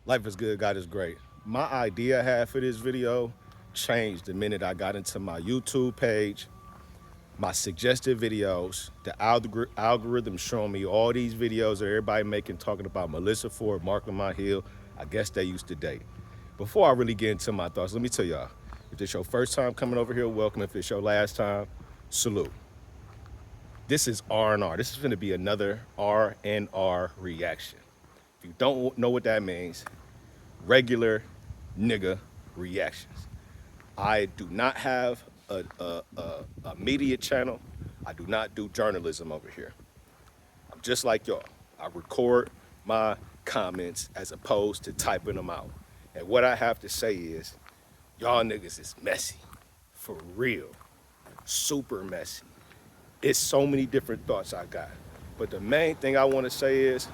Life is good, God is great. My idea I had for this video changed the minute I got into my YouTube page, my suggested videos, the algorithm showing me all these videos that everybody making talking about Melyssa Ford, Marc Lamont Hill. I guess they used to date. Before I really get into my thoughts, let me tell y'all, if this your first time coming over here, welcome. If it's your last time, salute. This is R&R. This is going to be another R&R reaction. If you don't know what that means, regular nigga reactions. I do not have a media channel. I do not do journalism over here. I'm just like y'all. I record my comments as opposed to typing them out. And what I have to say is, y'all niggas is messy. For real. Super messy. It's so many different thoughts I got. But the main thing I want to say is,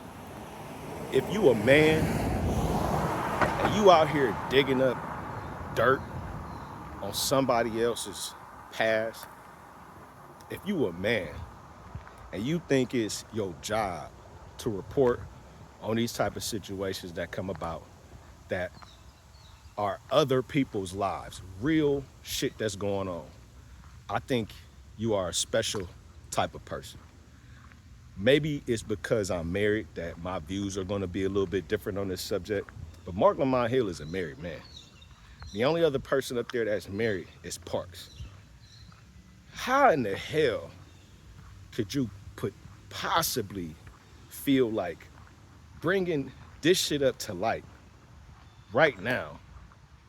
if you a man and you out here digging up dirt on somebody else's past, if you a man and you think it's your job to report on these type of situations that come about that are other people's lives, real shit that's going on, I think you are a special type of person. Maybe it's because I'm married that my views are going to be a little bit different on this subject, but Marc Lamont Hill is a married man. The only other person up there that's married is Parks. How in the hell could you possibly feel like bringing this shit up to light right now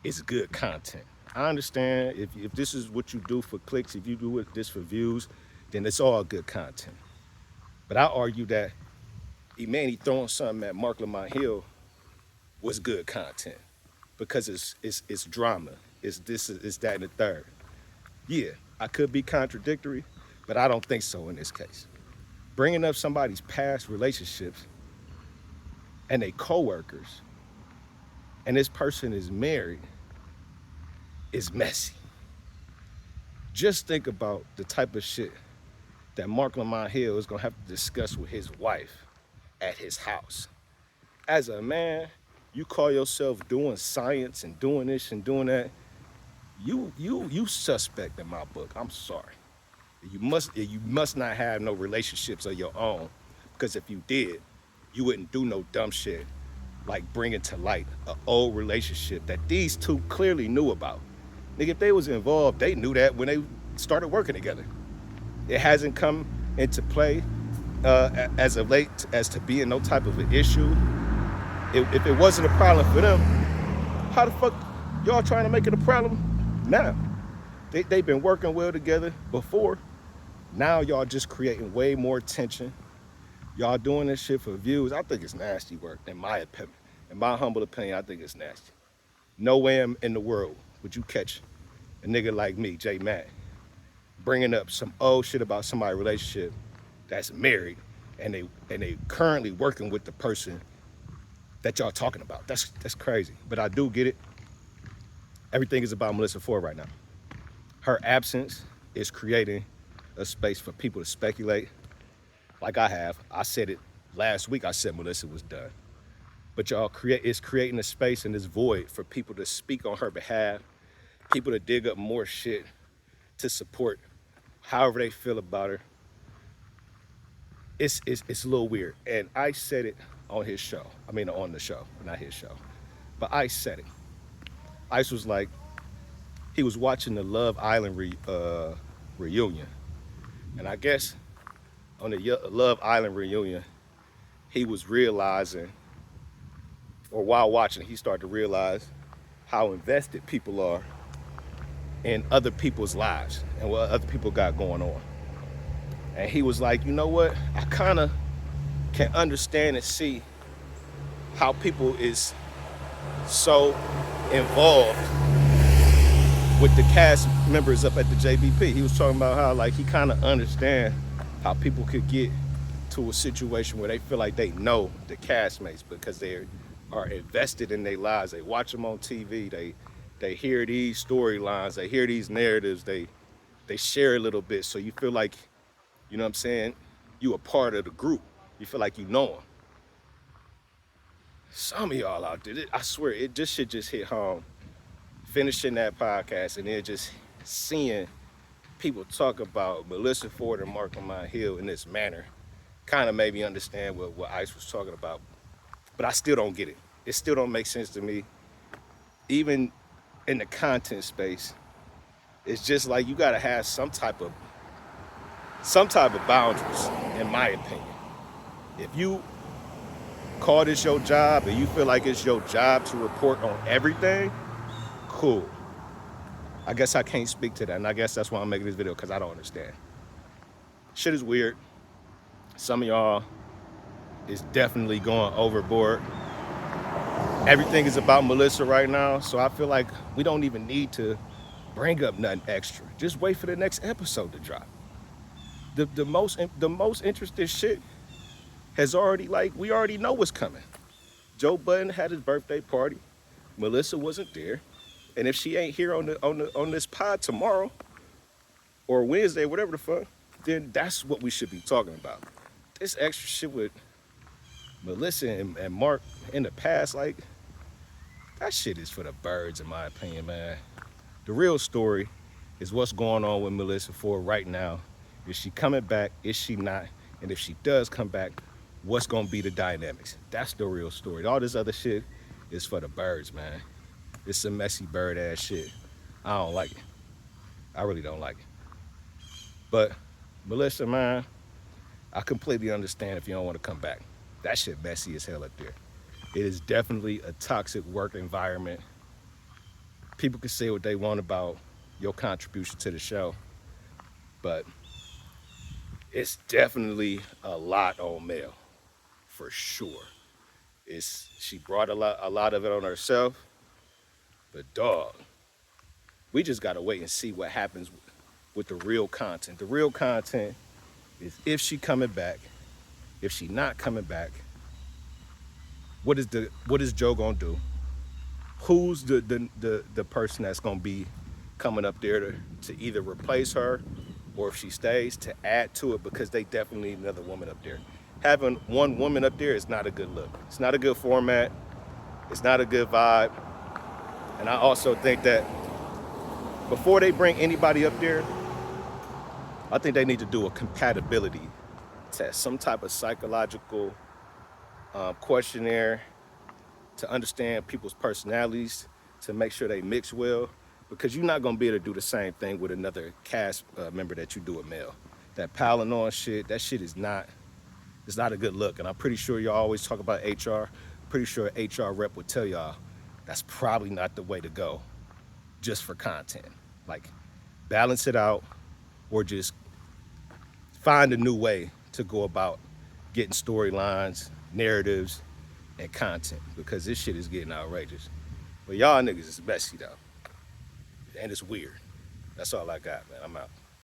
is good content? I understand if this is what you do for clicks, if you do this for views, then it's all good content. But I argue that he throwing something at Marc Lamont Hill was good content because it's drama. It's this, it's that, and the third. Yeah, I could be contradictory, but I don't think so in this case. Bringing up somebody's past relationships and they coworkers, and this person is married, is messy. Just think about the type of shit that Marc Lamont Hill is gonna have to discuss with his wife at his house. As a man, you call yourself doing science and doing this and doing that, you suspect in my book. I'm sorry. You must not have no relationships of your own, because if you did, you wouldn't do no dumb shit like bringing to light an old relationship that these two clearly knew about. Nigga, if they was involved, they knew that when they started working together. It hasn't come into play as of late as to being no type of an issue. If it wasn't a problem for them, how the fuck y'all trying to make it a problem now? They've been working well together before. Now y'all just creating way more tension. Y'all doing this shit for views. I think it's nasty work, in my opinion. In my humble opinion, I think it's nasty. No way in the world would you catch a nigga like me, J Matt, bringing up some old shit about somebody's relationship that's married and they currently working with the person that y'all talking about. That's crazy. But I do get it. Everything is about Melyssa Ford right now. Her absence is creating a space for people to speculate. Like I have. I said it last week. I said Melyssa was done. But y'all it's creating a space in this void for people to speak on her behalf, people to dig up more shit to support however they feel about her. It's a little weird. And I said it on his show. I mean, on the show, not his show. But I said it. Ice was like, he was watching the Love Island reunion. And I guess on the Love Island reunion, he was realizing, or while watching, he started to realize how invested people are in other people's lives and what other people got going on. And he was like, you know what? I kind of can understand and see how people is so involved with the cast members up at the JBP. He was talking about how like he kind of understand how people could get to a situation where they feel like they know the castmates because they are invested in their lives. They watch them on TV. They hear these storylines. They hear these narratives. They share a little bit. So you feel like, you know what I'm saying, you a part of the group. You feel like you know them. some of y'all out there, I swear, it just should just hit home. Finishing that podcast and then just seeing people talk about Melyssa Ford and Marc Lamont Hill in this manner kind of made me understand what Ice was talking about. But I still don't get it. It still don't make sense to me. Even in the content space, it's just like you gotta have some type of boundaries, in my opinion. If you call this your job and you feel like it's your job to report on everything, cool. I guess I can't speak to that, and I guess that's why I'm making this video, because I don't understand. Shit is weird. Some of y'all is definitely going overboard. Everything is about Melyssa right now, so I feel like we don't even need to bring up nothing extra. Just wait for the next episode to drop. The most interesting shit has already, like, we already know what's coming. Joe Budden had his birthday party. Melyssa wasn't there. And if she ain't here on this pod tomorrow or Wednesday, whatever the fuck, then that's what we should be talking about. This extra shit with Melyssa and Marc in the past, like, that shit is for the birds, in my opinion, man. The real story is what's going on with Melyssa Ford right now. Is she coming back? Is she not? And if she does come back, what's gonna be the dynamics? That's the real story. All this other shit is for the birds, man. It's some messy bird ass shit. I don't like it. I really don't like it. But Melyssa, man, I completely understand if you don't want to come back. That shit messy as hell up there. It is definitely a toxic work environment. People can say what they want about your contribution to the show, but it's definitely a lot on Mel, for sure. She brought a lot of it on herself. But dog, we just gotta wait and see what happens with the real content. The real content is if she coming back, if she not coming back, what is Joe gonna do? Who's the person that's gonna be coming up there to either replace her, or if she stays, to add to it, because they definitely need another woman up there. Having one woman up there is not a good look. It's not a good format. It's not a good vibe. And I also think that before they bring anybody up there, I think they need to do a compatibility test, some type of psychological questionnaire to understand people's personalities, to make sure they mix well, because you're not gonna be able to do the same thing with another cast member that you do with Mel. That piling on shit, that shit is not, it's not a good look. And I'm pretty sure y'all always talk about HR. I'm pretty sure an HR rep would tell y'all that's probably not the way to go just for content. Like, balance it out, or just find a new way to go about getting storylines, narratives, and content, because this shit is getting outrageous. But y'all niggas is messy though, and it's weird. That's all I got, man. I'm out.